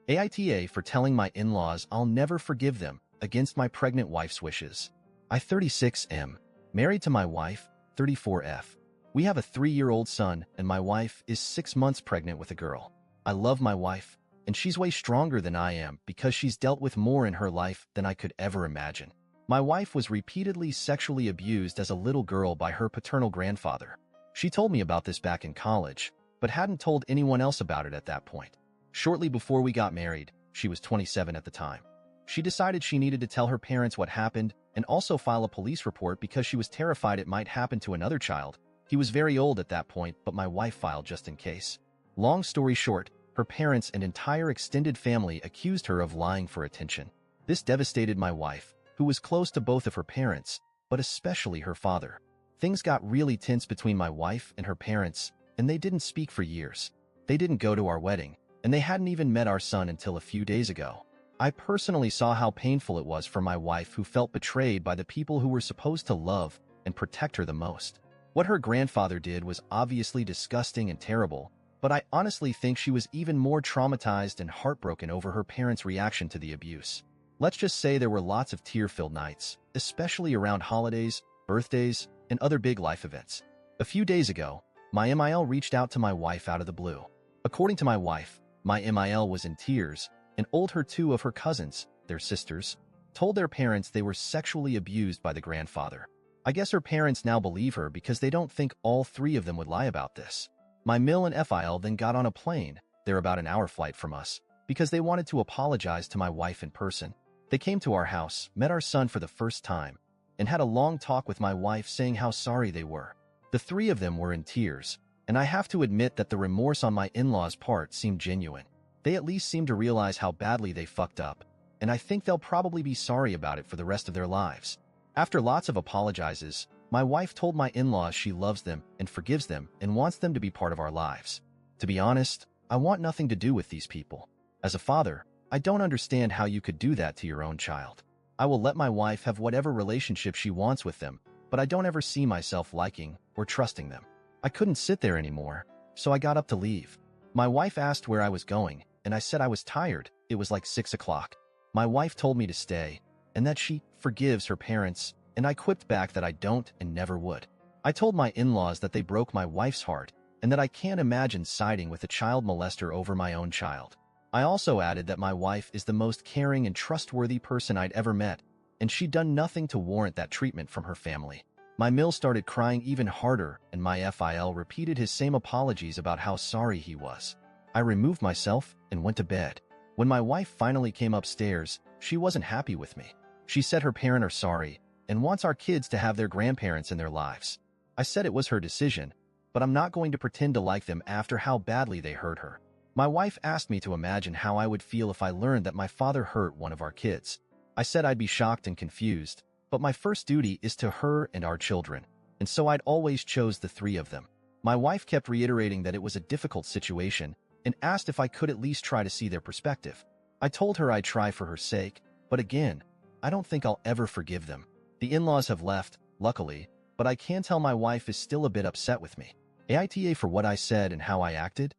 AITA for telling my in-laws I'll never forgive them against my pregnant wife's wishes. I 36M, married to my wife, 34F. We have a 3-year-old son and my wife is 6 months pregnant with a girl. I love my wife, and she's way stronger than I am because she's dealt with more in her life than I could ever imagine. My wife was repeatedly sexually abused as a little girl by her paternal grandfather. She told me about this back in college, but hadn't told anyone else about it at that point. Shortly before we got married, she was 27 at the time. She decided she needed to tell her parents what happened and also file a police report because she was terrified it might happen to another child. He was very old at that point, but my wife filed just in case. Long story short, her parents and entire extended family accused her of lying for attention. This devastated my wife, who was close to both of her parents, but especially her father. Things got really tense between my wife and her parents, and they didn't speak for years. They didn't go to our wedding, and they hadn't even met our son until a few days ago. I personally saw how painful it was for my wife, who felt betrayed by the people who were supposed to love and protect her the most. What her grandfather did was obviously disgusting and terrible, but I honestly think she was even more traumatized and heartbroken over her parents' reaction to the abuse. Let's just say there were lots of tear-filled nights, especially around holidays, birthdays, and other big life events. A few days ago, my MIL reached out to my wife out of the blue. According to my wife, my MIL was in tears and told her 2 of her cousins, their sisters, told their parents they were sexually abused by the grandfather. I guess her parents now believe her because they don't think all 3 of them would lie about this. My MIL and FIL then got on a plane, they're about an hour flight from us, because they wanted to apologize to my wife in person. They came to our house, met our son for the first time, and had a long talk with my wife saying how sorry they were. The 3 of them were in tears, and I have to admit that the remorse on my in-laws' part seemed genuine. They at least seemed to realize how badly they fucked up, and I think they'll probably be sorry about it for the rest of their lives. After lots of apologizes, my wife told my in-laws she loves them and forgives them and wants them to be part of our lives. To be honest, I want nothing to do with these people. As a father, I don't understand how you could do that to your own child. I will let my wife have whatever relationship she wants with them, but I don't ever see myself liking or trusting them. I couldn't sit there anymore, so I got up to leave. My wife asked where I was going, and I said I was tired. It was like 6 o'clock. My wife told me to stay, and that she forgives her parents, and I quipped back that I don't and never would. I told my in-laws that they broke my wife's heart, and that I can't imagine siding with a child molester over my own child. I also added that my wife is the most caring and trustworthy person I'd ever met, and she'd done nothing to warrant that treatment from her family. My MIL started crying even harder, and my FIL repeated his same apologies about how sorry he was. I removed myself and went to bed. When my wife finally came upstairs, she wasn't happy with me. She said her parents are sorry and wants our kids to have their grandparents in their lives. I said it was her decision, but I'm not going to pretend to like them after how badly they hurt her. My wife asked me to imagine how I would feel if I learned that my father hurt one of our kids. I said I'd be shocked and confused, but my first duty is to her and our children, and so I'd always chose the 3 of them. My wife kept reiterating that it was a difficult situation and asked if I could at least try to see their perspective. I told her I'd try for her sake, but again, I don't think I'll ever forgive them. The in-laws have left, luckily, but I can tell my wife is still a bit upset with me. AITA for what I said and how I acted.